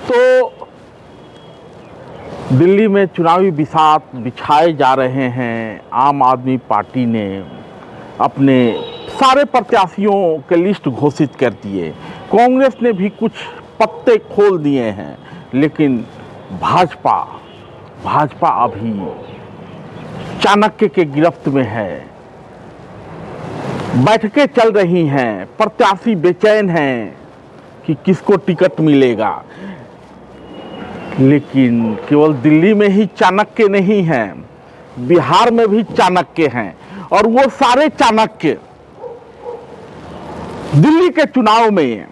तो दिल्ली में चुनावी बिसात बिछाए जा रहे हैं। आम आदमी पार्टी ने अपने सारे प्रत्याशियों के लिस्ट घोषित कर दिए। कांग्रेस ने भी कुछ पत्ते खोल दिए हैं, लेकिन भाजपा अभी चाणक्य के गिरफ्त में है। बैठकें चल रही हैं, प्रत्याशी बेचैन हैं कि किसको टिकट मिलेगा। लेकिन केवल दिल्ली में ही चाणक्य नहीं हैं, बिहार में भी चाणक्य हैं, और वो सारे चाणक्य दिल्ली के चुनाव में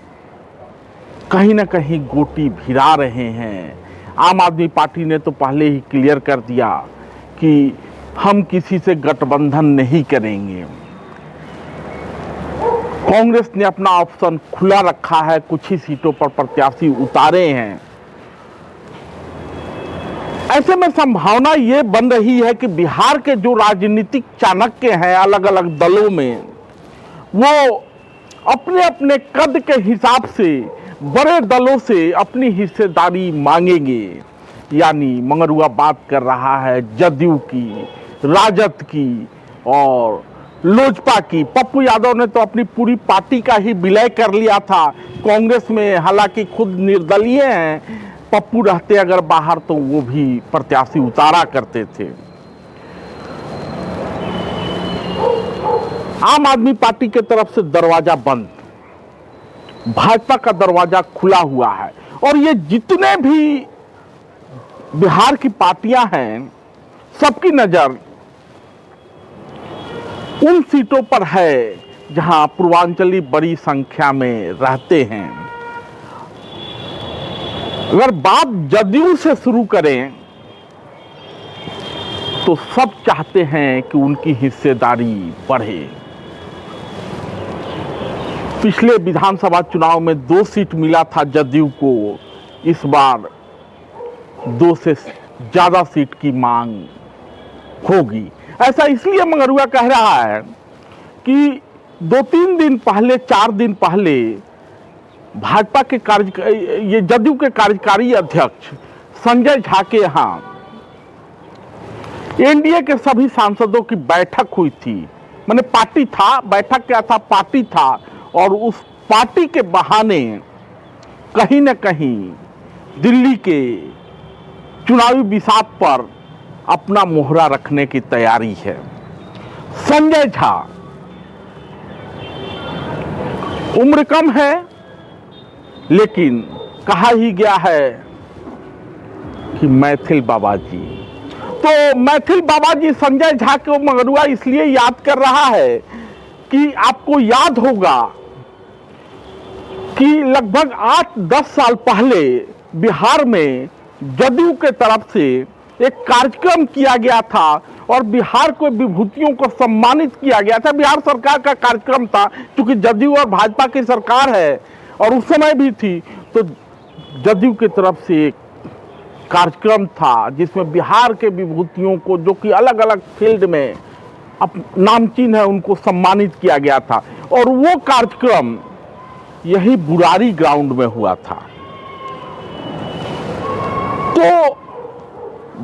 कहीं ना कहीं गोटी भिड़ा रहे हैं। आम आदमी पार्टी ने तो पहले ही क्लियर कर दिया कि हम किसी से गठबंधन नहीं करेंगे। कांग्रेस ने अपना ऑप्शन खुला रखा है, कुछ ही सीटों पर प्रत्याशी उतारे हैं। ऐसे में संभावना ये बन रही है कि बिहार के जो राजनीतिक चाणक्य हैं अलग अलग दलों में, वो अपने अपने कद के हिसाब से बड़े दलों से अपनी हिस्सेदारी मांगेंगे। यानी मंगरुआ बात कर रहा है जदयू की, राजद की और लोजपा की। पप्पू यादव ने तो अपनी पूरी पार्टी का ही विलय कर लिया था कांग्रेस में, हालांकि खुद निर्दलीय हैं। पप्पू रहते अगर बाहर तो वो भी प्रत्याशी उतारा करते थे। आम आदमी पार्टी के तरफ से दरवाजा बंद, भाजपा का दरवाजा खुला हुआ है। और ये जितने भी बिहार की पार्टियां हैं, सबकी नजर उन सीटों पर है जहां पूर्वांचली बड़ी संख्या में रहते हैं। अगर बात जदयू से शुरू करें तो सब चाहते हैं कि उनकी हिस्सेदारी बढ़े। पिछले विधानसभा चुनाव में 2 सीट मिला था जदयू को, इस बार 2 से ज्यादा सीट की मांग होगी। ऐसा इसलिए मंगरुआ कह रहा है कि 2-3 दिन पहले, 4 दिन पहले भाजपा के ये जदयू के कार्यकारी अध्यक्ष संजय झा के यहाँ एनडीए के सभी सांसदों की बैठक हुई थी। माने पार्टी था, बैठक क्या था, पार्टी था। और उस पार्टी के बहाने कहीं न कहीं दिल्ली के चुनावी बिसात पर अपना मोहरा रखने की तैयारी है। संजय झा उम्र कम है, लेकिन कहा ही गया है कि मैथिल बाबा जी। तो मैथिल बाबा जी संजय झा को मंगरुआ इसलिए याद कर रहा है कि आपको याद होगा कि लगभग 8-10 साल पहले बिहार में जदयू के तरफ से एक कार्यक्रम किया गया था और बिहार को विभूतियों को सम्मानित किया गया था। बिहार सरकार का कार्यक्रम था, क्योंकि जदयू और भाजपा की सरकार है और उस समय भी थी, तो जदयू की तरफ से एक कार्यक्रम था जिसमें बिहार के विभूतियों को, जो कि अलग अलग फील्ड में नामचीन है, उनको सम्मानित किया गया था। और वो कार्यक्रम यही बुरारी ग्राउंड में हुआ था। तो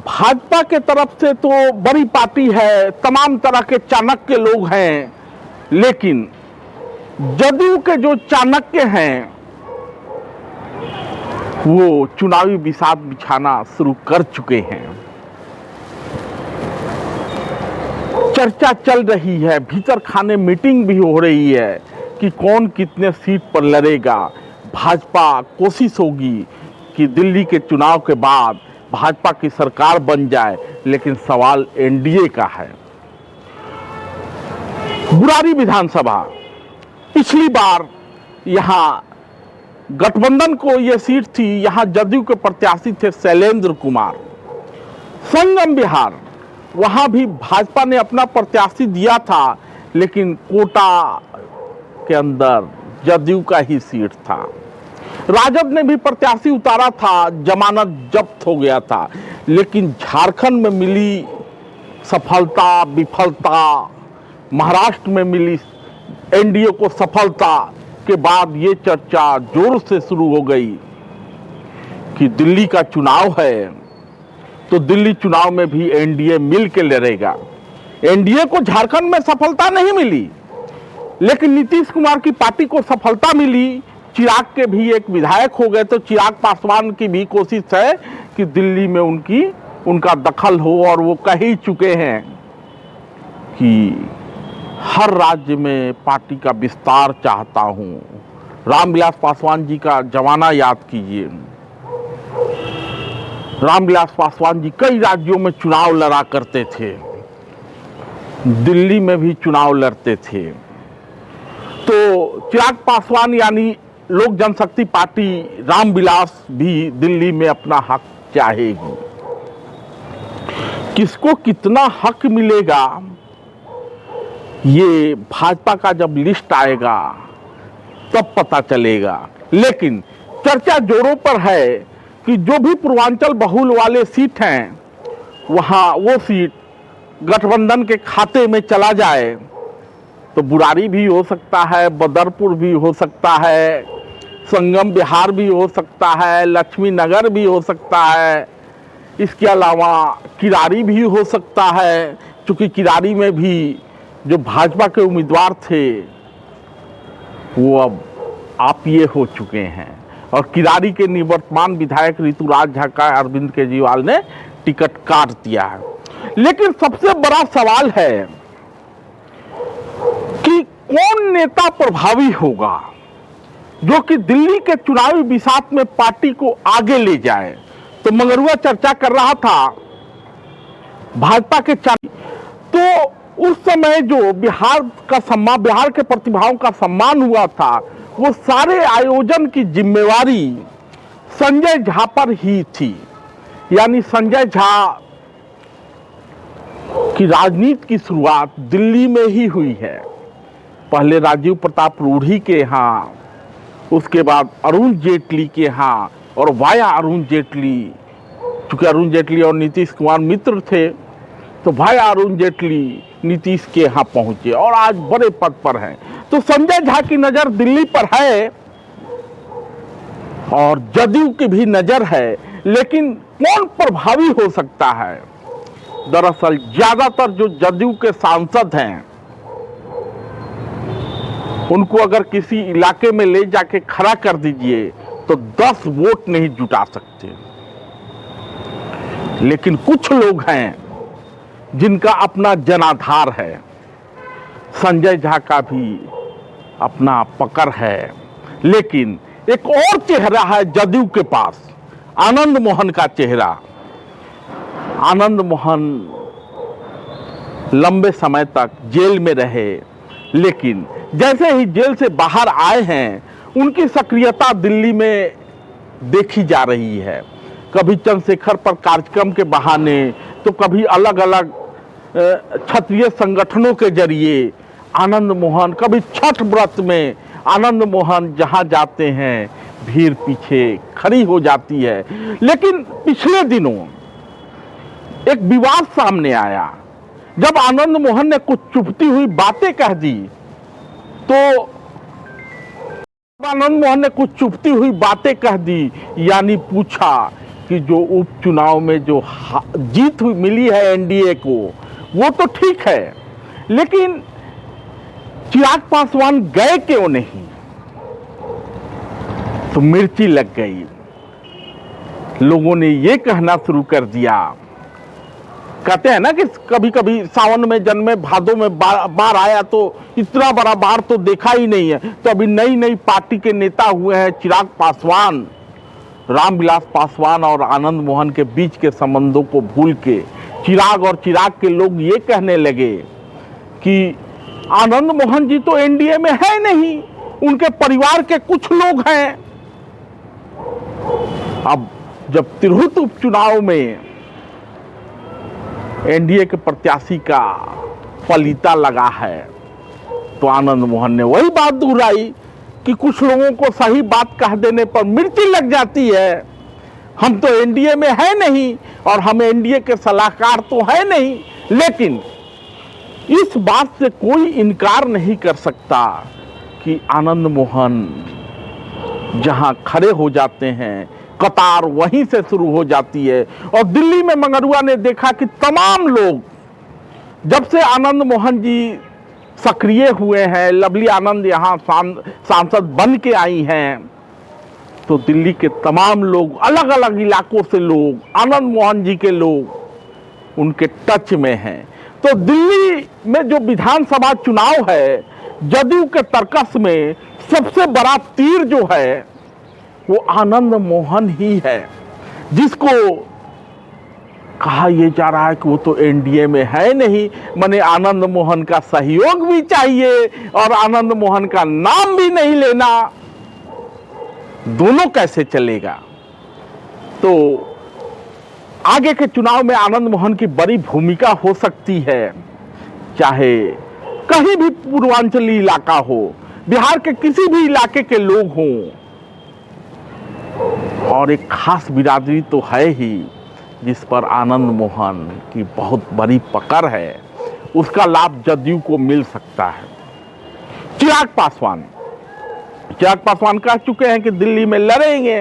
भाजपा के तरफ से तो बड़ी पार्टी है, तमाम तरह के चाणक्य लोग हैं, लेकिन जदयू के जो चाणक्य हैं वो चुनावी बिसात बिछाना शुरू कर चुके हैं। चर्चा चल रही है, भीतर खाने मीटिंग भी हो रही है कि कौन कितने सीट पर लड़ेगा। भाजपा कोशिश होगी कि दिल्ली के चुनाव के बाद भाजपा की सरकार बन जाए, लेकिन सवाल एनडीए का है। बुरारी विधानसभा, पिछली बार यहां गठबंधन को यह सीट थी, यहां जदयू के प्रत्याशी थे शैलेंद्र कुमार। संगम बिहार, वहां भी भाजपा ने अपना प्रत्याशी दिया था, लेकिन कोटा के अंदर जदयू का ही सीट था। राजद ने भी प्रत्याशी उतारा था, जमानत जब्त हो गया था। लेकिन झारखंड में मिली सफलता विफलता, महाराष्ट्र में मिली एनडीए को सफलता के बाद ये चर्चा जोर से शुरू हो गई कि दिल्ली का चुनाव है तो दिल्ली चुनाव में भी एनडीए मिल के लड़ेगा। एनडीए को झारखंड में सफलता नहीं मिली, लेकिन नीतीश कुमार की पार्टी को सफलता मिली। चिराग के भी एक विधायक हो गए, तो चिराग पासवान की भी कोशिश है कि दिल्ली में उनका दखल हो, और वो कह ही चुके हैं कि हर राज्य में पार्टी का विस्तार चाहता हूं। रामविलास पासवान जी का जमाना याद कीजिए। रामविलास पासवान जी कई राज्यों में चुनाव लड़ा करते थे, दिल्ली में भी चुनाव लड़ते थे। तो चिराग पासवान यानी लोक जनशक्ति पार्टी रामविलास भी दिल्ली में अपना हक चाहेगी। किसको कितना हक मिलेगा ये भाजपा का जब लिस्ट आएगा तब पता चलेगा। लेकिन चर्चा जोरों पर है कि जो भी पूर्वांचल बहुल वाले सीट हैं वहां वो सीट गठबंधन के खाते में चला जाए तो बुरारी भी हो सकता है, बदरपुर भी हो सकता है, संगम बिहार भी हो सकता है, लक्ष्मी नगर भी हो सकता है, इसके अलावा किरारी भी हो सकता है, क्योंकि किरारी में भी जो भाजपा के उम्मीदवार थे वो अब आप ये हो चुके हैं, और किरारी के निवर्तमान विधायक ऋतुराज झा का अरविंद केजरीवाल ने टिकट काट दिया है। लेकिन सबसे बड़ा सवाल है कि कौन नेता प्रभावी होगा जो कि दिल्ली के चुनावी बिसात में पार्टी को आगे ले जाए। तो मंगरुआ चर्चा कर रहा था भाजपा के तो उस समय जो बिहार के प्रतिभाओं का सम्मान हुआ था वो सारे आयोजन की जिम्मेवारी संजय झा पर ही थी। यानी संजय झा की राजनीति की शुरुआत दिल्ली में ही हुई है। पहले राजीव प्रताप रूढ़ी के यहाँ, उसके बाद अरुण जेटली के यहाँ, और वाया अरुण जेटली, चूंकि अरुण जेटली और नीतीश कुमार मित्र थे तो वाया अरुण जेटली नीतीश के यहाँ पहुंचे और आज बड़े पद पर हैं। तो संजय झा की नजर दिल्ली पर है और जदयू की भी नजर है, लेकिन कौन प्रभावी हो सकता है? दरअसल ज्यादातर जो जदयू के सांसद हैं उनको अगर किसी इलाके में ले जाके खड़ा कर दीजिए तो 10 वोट नहीं जुटा सकते। लेकिन कुछ लोग हैं जिनका अपना जनाधार है। संजय झा का भी अपना पकड़ है, लेकिन एक और चेहरा है जदयू के पास, आनंद मोहन का चेहरा। आनंद मोहन लंबे समय तक जेल में रहे, लेकिन जैसे ही जेल से बाहर आए हैं उनकी सक्रियता दिल्ली में देखी जा रही है। कभी चंद्रशेखर पर कार्यक्रम के बहाने तो कभी अलग अलग क्षत्रिय संगठनों के जरिए आनंद मोहन, कभी छठ व्रत में आनंद मोहन जहां जाते हैं भीड़ पीछे खड़ी हो जाती है। लेकिन पिछले दिनों एक विवाद सामने आया जब आनंद मोहन ने कुछ चुभती हुई बातें कह दी। तो आनंद मोहन ने कुछ चुभती हुई बातें कह दी, यानी पूछा कि जो उपचुनाव में जो जीत मिली है एनडीए को वो तो ठीक है, लेकिन चिराग पासवान गए क्यों नहीं? तो मिर्ची लग गई। लोगों ने ये कहना शुरू कर दिया, कहते हैं ना कि कभी कभी सावन में जन्मे भादों में बाढ़ आया तो इतना बड़ा बाढ़ तो देखा ही नहीं है। तो अभी नई नई पार्टी के नेता हुए हैं चिराग पासवान। रामविलास पासवान और आनंद मोहन के बीच के संबंधों को भूल के चिराग और चिराग के लोग ये कहने लगे कि आनंद मोहन जी तो एनडीए में है नहीं, उनके परिवार के कुछ लोग हैं। अब जब तिरहुत उपचुनाव में एनडीए के प्रत्याशी का पलीता लगा है तो आनंद मोहन ने वही बात दोहराई कि कुछ लोगों को सही बात कह देने पर मिर्ची लग जाती है। हम तो एनडीए में है नहीं और हम एनडीए के सलाहकार तो है नहीं, लेकिन इस बात से कोई इनकार नहीं कर सकता कि आनंद मोहन जहां खड़े हो जाते हैं कतार वहीं से शुरू हो जाती है। और दिल्ली में मंगरुआ ने देखा कि तमाम लोग, जब से आनंद मोहन जी सक्रिय हुए हैं, लवली आनंद यहाँ सांसद बन के आई हैं, तो दिल्ली के तमाम लोग, अलग अलग इलाकों से लोग, आनंद मोहन जी के लोग उनके टच में हैं। तो दिल्ली में जो विधानसभा चुनाव है, जदयू के तर्कस में सबसे बड़ा तीर जो है वो आनंद मोहन ही है, जिसको कहा यह जा रहा है कि वो तो एनडीए में है नहीं, माने आनंद मोहन का सहयोग भी चाहिए और आनंद मोहन का नाम भी नहीं लेना, दोनों कैसे चलेगा। तो आगे के चुनाव में आनंद मोहन की बड़ी भूमिका हो सकती है, चाहे कहीं भी पूर्वांचली इलाका हो, बिहार के किसी भी इलाके के लोग हों। और एक खास बिरादरी तो है ही जिस पर आनंद मोहन की बहुत बड़ी पकड़ है, उसका लाभ जदयू को मिल सकता है। चिराग पासवान कह चुके हैं कि दिल्ली में लड़ेंगे,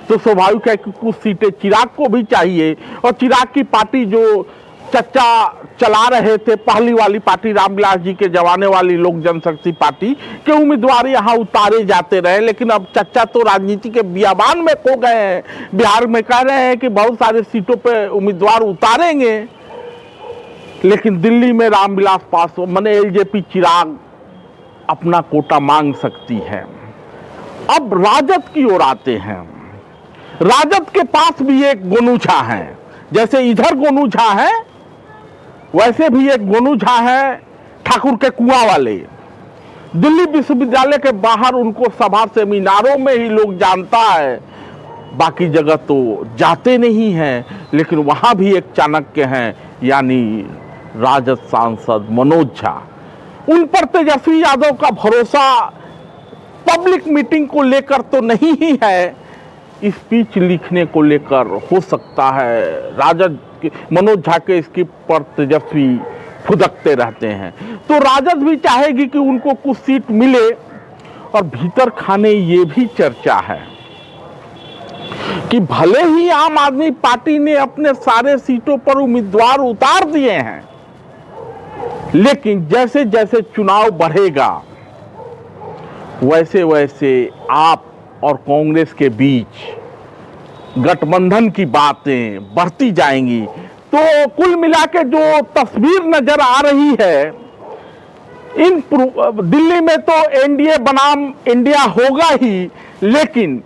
तो स्वाभाविक है कि कुछ सीटें चिराग को भी चाहिए। और चिराग की पार्टी जो चर्चा चला रहे थे, पहली वाली पार्टी रामविलास जी के जमाने वाली लोक जनशक्ति पार्टी के उम्मीदवार यहाँ उतारे जाते रहे, लेकिन अब चर्चा तो राजनीति के बियाबान में खो गए हैं। बिहार में कह रहे हैं कि बहुत सारे सीटों पे उम्मीदवार उतारेंगे, लेकिन दिल्ली में रामविलास पासवान माने एलजेपी चिराग अपना कोटा मांग सकती है। अब राजद की ओर आते हैं। राजद के पास भी एक गोनू झा है, जैसे इधर गोनू झा है वैसे भी एक गोनू झा है ठाकुर के कुआं वाले। दिल्ली विश्वविद्यालय के बाहर उनको सभा सेमिनारों में ही लोग जानता है, बाकी जगह तो जाते नहीं हैं। लेकिन वहां भी एक चाणक्य हैं, यानी राजद सांसद मनोज झा। उन पर तेजस्वी यादव का भरोसा पब्लिक मीटिंग को लेकर तो नहीं ही है, स्पीच लिखने को लेकर हो सकता है। राजद मनोज झा के स्क्रिप्ट पर तेजस्वी फुदकते रहते हैं, तो राजद भी चाहेगी कि उनको कुछ सीट मिले। और भीतर खाने ये भी चर्चा है कि भले ही आम आदमी पार्टी ने अपने सारे सीटों पर उम्मीदवार उतार दिए हैं, लेकिन जैसे जैसे चुनाव बढ़ेगा वैसे वैसे आप और कांग्रेस के बीच गठबंधन की बातें बढ़ती जाएंगी। तो कुल मिला के जो तस्वीर नजर आ रही है, दिल्ली में तो एनडीए बनाम इंडिया होगा ही, लेकिन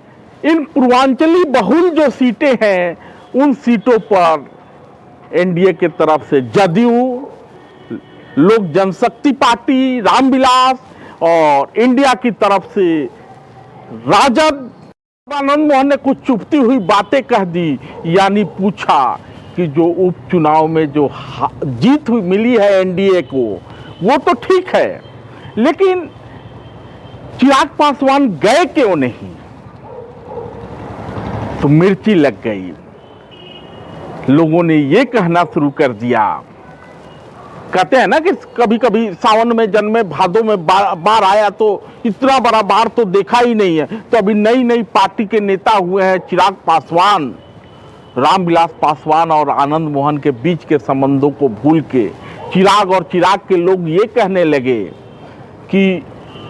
इन पूर्वांचली बहुल जो सीटें हैं उन सीटों पर एनडीए के तरफ से जदयू, लोक जनशक्ति पार्टी, रामविलास, और इंडिया की तरफ से राजद। आनंद मोहन ने कुछ चुभती हुई बातें कह दी, यानी पूछा कि जो उपचुनाव में जो जीत मिली है एनडीए को वो तो ठीक है, लेकिन चिराग पासवान गए क्यों नहीं। तो मिर्ची लग गई, लोगों ने ये कहना शुरू कर दिया। कहते हैं ना कि कभी कभी सावन में जन्मे भादों में बाढ़ आया, तो इतना बड़ा बाढ़ तो देखा ही नहीं है। तो अभी नई नई पार्टी के नेता हुए हैं चिराग पासवान। रामविलास पासवान और आनंद मोहन के बीच के संबंधों को भूल के चिराग और चिराग के लोग ये कहने लगे कि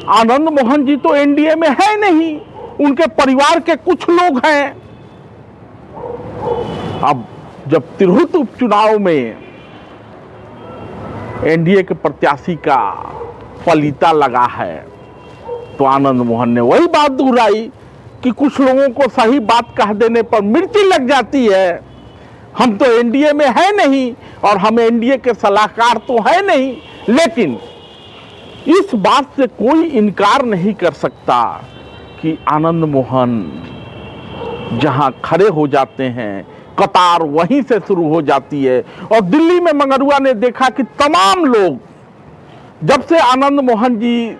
आनंद मोहन जी तो एनडीए में है नहीं, उनके परिवार के कुछ लोग हैं। अब जब तिरहुत उपचुनाव में एनडीए के प्रत्याशी का फलीता लगा है, तो आनंद मोहन ने वही बात दोहराई कि कुछ लोगों को सही बात कह देने पर मिर्ची लग जाती है। हम तो एनडीए में है नहीं और हम एनडीए के सलाहकार तो है नहीं, लेकिन इस बात से कोई इनकार नहीं कर सकता कि आनंद मोहन जहां खड़े हो जाते हैं, कतार वहीं से शुरू हो जाती है। और दिल्ली में मंगरुआ ने देखा कि तमाम लोग, जब से आनंद मोहन जी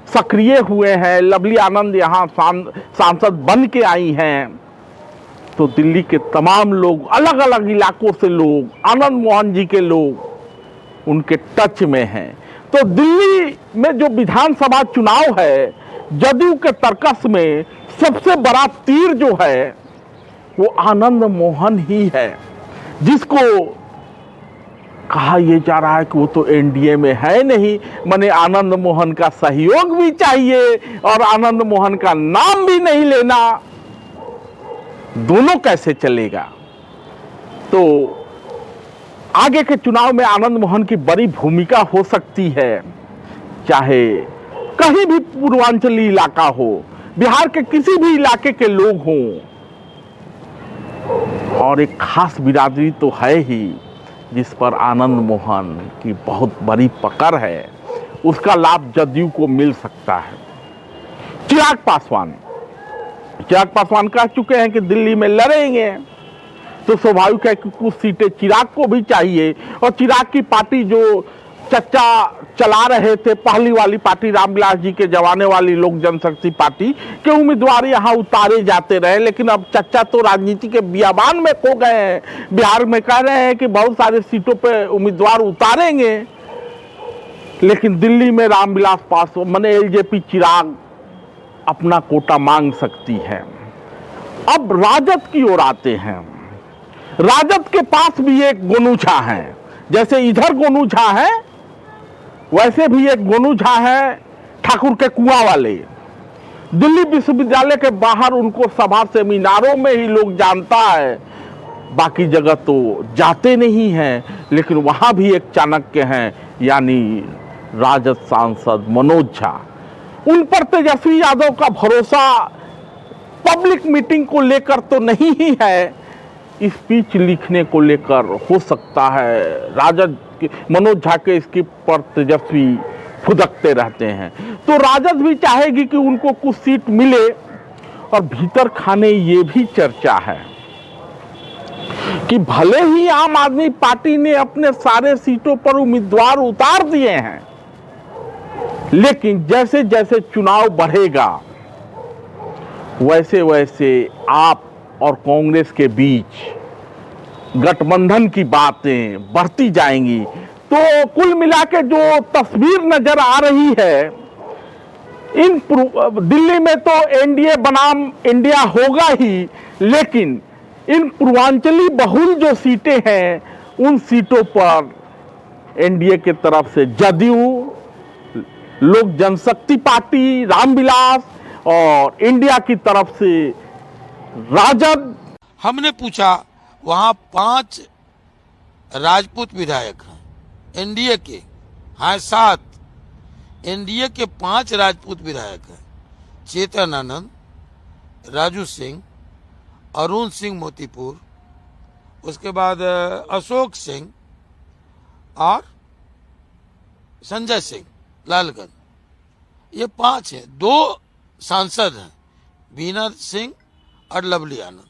सक्रिय हुए हैं, लवली आनंद यहाँ सांसद बन के आई हैं, तो दिल्ली के तमाम लोग, अलग अलग इलाकों से लोग, आनंद मोहन जी के लोग उनके टच में हैं। तो दिल्ली में जो विधानसभा चुनाव है, जदयू के तर्कस में सबसे बड़ा तीर जो है वो आनंद मोहन ही है, जिसको कहा यह जा रहा है कि वो तो एनडीए में है नहीं, माने आनंद मोहन का सहयोग भी चाहिए और आनंद मोहन का नाम भी नहीं लेना। दोनों कैसे चलेगा? तो आगे के चुनाव में आनंद मोहन की बड़ी भूमिका हो सकती है, चाहे कहीं भी पूर्वांचली इलाका हो, बिहार के किसी भी इलाके के लोग हों। और एक खास बिरादरी तो है ही जिस पर आनंद मोहन की बहुत बड़ी पकड़ है, उसका लाभ जदयू को मिल सकता है। चिराग पासवान कह चुके हैं कि दिल्ली में लड़ेंगे, तो स्वाभाविक है कि कुछ सीटें चिराग को भी चाहिए। और चिराग की पार्टी जो चर्चा चला रहे थे, पहली वाली पार्टी रामविलास जी के जमाने वाली लोक जनशक्ति पार्टी के उम्मीदवार यहां उतारे जाते रहे, लेकिन अब चर्चा तो राजनीति के बियाबान में खो गए हैं। बिहार में कह रहे हैं कि बहुत सारे सीटों पे उम्मीदवार उतारेंगे, लेकिन दिल्ली में रामविलास पासवान माने एलजेपी चिराग अपना कोटा मांग सकती है। अब राजद की ओर आते हैं। राजद के पास भी एक गोनू झा है, जैसे इधर गोनू झा है वैसे भी एक गोनू झा है ठाकुर के कुआं वाले। दिल्ली विश्वविद्यालय के बाहर उनको सभा सेमिनारों में ही लोग जानता है, बाकी जगह तो जाते नहीं हैं। लेकिन वहां भी एक चाणक्य हैं, यानी राजद सांसद मनोज झा। उन पर तेजस्वी यादव का भरोसा पब्लिक मीटिंग को लेकर तो नहीं ही है, स्पीच लिखने को लेकर हो सकता है। राजद मनोज झा के स्क्रिप्ट पर तेजस्वी फुदकते रहते हैं, तो राजद भी चाहेगी कि उनको कुछ सीट मिले। और भीतर खाने ये भी चर्चा है कि भले ही आम आदमी पार्टी ने अपने सारे सीटों पर उम्मीदवार उतार दिए हैं, लेकिन जैसे जैसे चुनाव बढ़ेगा वैसे वैसे आप और कांग्रेस के बीच गठबंधन की बातें बढ़ती जाएंगी। तो कुल मिला के जो तस्वीर नजर आ रही है, इन दिल्ली में तो एनडीए बनाम इंडिया होगा ही, लेकिन इन पूर्वांचली बहुल जो सीटें हैं उन सीटों पर एनडीए के तरफ से जदयू, लोक जनशक्ति पार्टी रामविलास और इंडिया की तरफ से राजद। हमने पूछा, वहां 5 राजपूत विधायक हैं एनडीए के, हाँ 7 एनडीए के 5 राजपूत विधायक हैं। चेतन आनंद, राजू सिंह, अरुण सिंह मोतीपुर, उसके बाद अशोक सिंह और संजय सिंह लालगंज, ये 5 हैं। 2 सांसद हैं, बीना सिंह और लवली आनंद।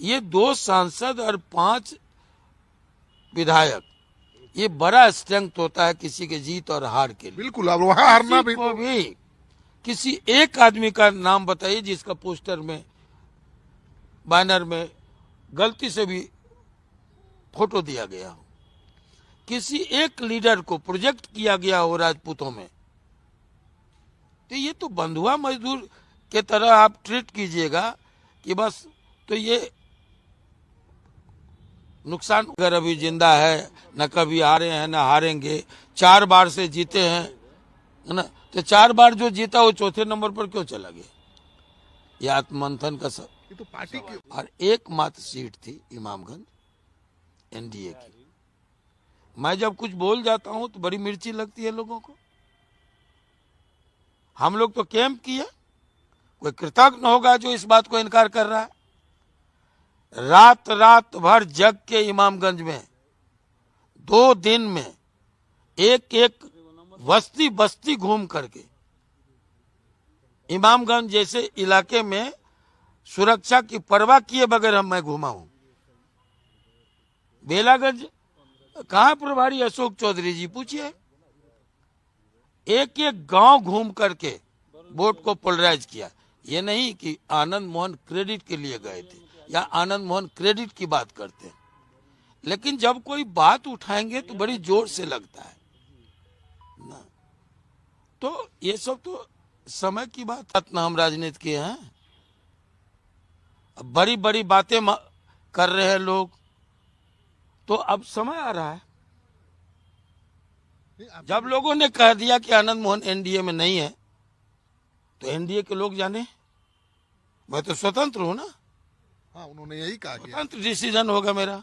ये 2 सांसद और 5 विधायक, ये बड़ा स्ट्रेंथ होता है किसी के जीत और हार के लिए। बिल्कुल, अब वहां हारना भी किसी एक आदमी का नाम बताइए जिसका पोस्टर में, बैनर में गलती से भी फोटो दिया गया हो, किसी एक लीडर को प्रोजेक्ट किया गया हो राजपूतों में। तो ये तो बंधुआ मजदूर के तरह आप ट्रीट कीजिएगा कि बस, तो ये नुकसान। अगर अभी जिंदा है, न कभी हारे हैं न हारेंगे, 4 बार से जीते हैं, है ना, तो 4 बार जो जीता वो चौथे नंबर पर क्यों चला गया? ये आत्ममंथन का सब। ये तो पार्टी की। और एकमात्र सीट थी इमामगंज एनडीए की। मैं जब कुछ बोल जाता हूं तो बड़ी मिर्ची लगती है लोगों को। हम लोग तो कैंप किए, कोई कृतज्ञ होगा जो इस बात को इनकार कर रहा है। रात भर जग के इमामगंज में 2 दिन में एक बस्ती बस्ती घूम करके, इमामगंज जैसे इलाके में सुरक्षा की परवाह किए बगैर मैं घूमा हूं। बेलागंज कहां प्रभारी अशोक चौधरी जी, पूछिए। एक गांव घूम करके वोट को पोलराइज किया। ये नहीं कि आनंद मोहन क्रेडिट के लिए गए थे या आनंद मोहन क्रेडिट की बात करते हैं, लेकिन जब कोई बात उठाएंगे तो बड़ी जोर से लगता है ना। तो ये सब तो समय की बात ना, हम राजनीति किए हैं। बड़ी बड़ी बातें कर रहे हैं लोग। तो अब समय आ रहा है, जब लोगों ने कह दिया कि आनंद मोहन एनडीए में नहीं है, तो एनडीए के लोग जाने, मैं तो स्वतंत्र हूं ना। हाँ, उन्होंने यही कहा कि स्वतंत्र डिसीजन होगा मेरा।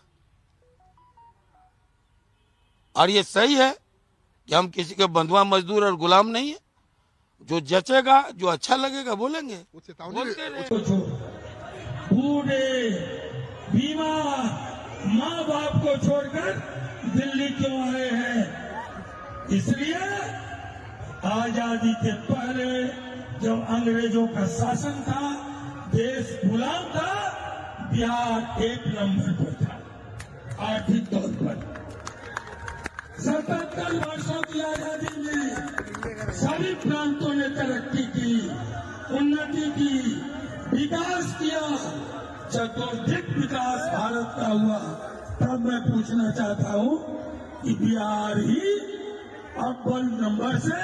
और ये सही है कि हम किसी के बंधुआ मजदूर और गुलाम नहीं है। जो जचेगा, जो अच्छा लगेगा बोलेंगे। वो चेतावनी बोलते रहे। बूढ़े बीमार माँ बाप को छोड़कर दिल्ली क्यों आए हैं? इसलिए आजादी के पहले जब अंग्रेजों का शासन था, देश गुलाम था, बिहार 1 नंबर पर था आर्थिक तौर पर। 77 वर्षों की आजादी में सभी प्रांतों ने तरक्की की, उन्नति की, विकास किया, चतुर्दिक विकास भारत का हुआ। तब मैं पूछना चाहता हूं कि बिहार ही अव्वल नंबर से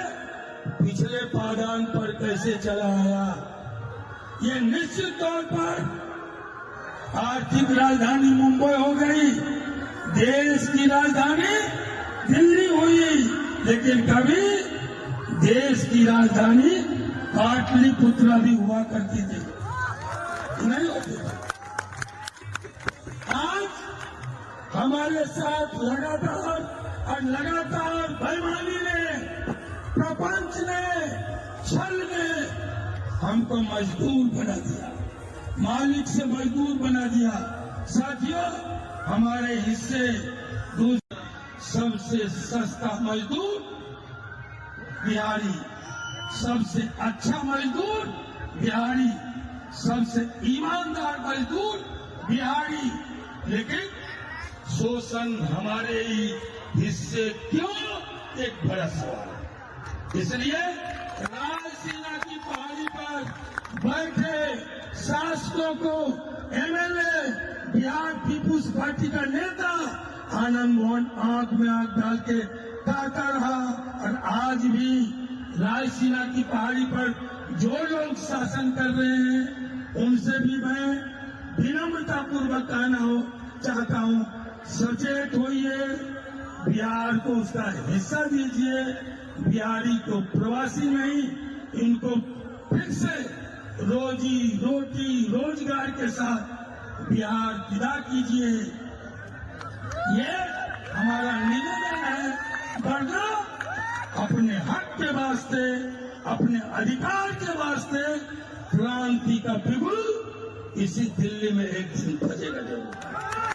पिछले पायदान पर कैसे चला आया? ये निश्चित तौर पर आर्थिक राजधानी मुंबई हो गई, देश की राजधानी दिल्ली हुई, लेकिन कभी देश की राजधानी पाटलिपुत्र भी हुआ करती थी, नहीं होती। आज हमारे साथ लगातार बेईमानी ने, प्रपंच ने, छल ने हमको मजदूर बना दिया, मालिक से मजदूर बना दिया। साथियों, हमारे हिस्से सबसे सस्ता मजदूर बिहारी, सबसे अच्छा मजदूर बिहारी, सबसे ईमानदार मजदूर बिहारी, लेकिन शोषण हमारे ही हिस्से क्यों? एक बड़ा सवाल। इसलिए रायसीना की पहाड़ी पर बैठे शासकों को एमएलए, बिहार पीपुल्स पार्टी का नेता आनंद मोहन आंख में आंख डाल के कहता रहा। और आज भी रायसीना की पहाड़ी पर जो लोग शासन कर रहे हैं, उनसे भी मैं विनम्रता पूर्वक कहना चाहता हूं, सचेत होइए, बिहार को उसका हिस्सा दीजिए। बिहारी को प्रवासी नहीं, इनको फिर से रोजी रोटी रोजगार के साथ बिहार विदा कीजिए। ये हमारा निवेदन है, वरना अपने हक के वास्ते, अपने अधिकार के वास्ते क्रांति का बिगुल इसी दिल्ली में एक दिन बजेगा जरूर।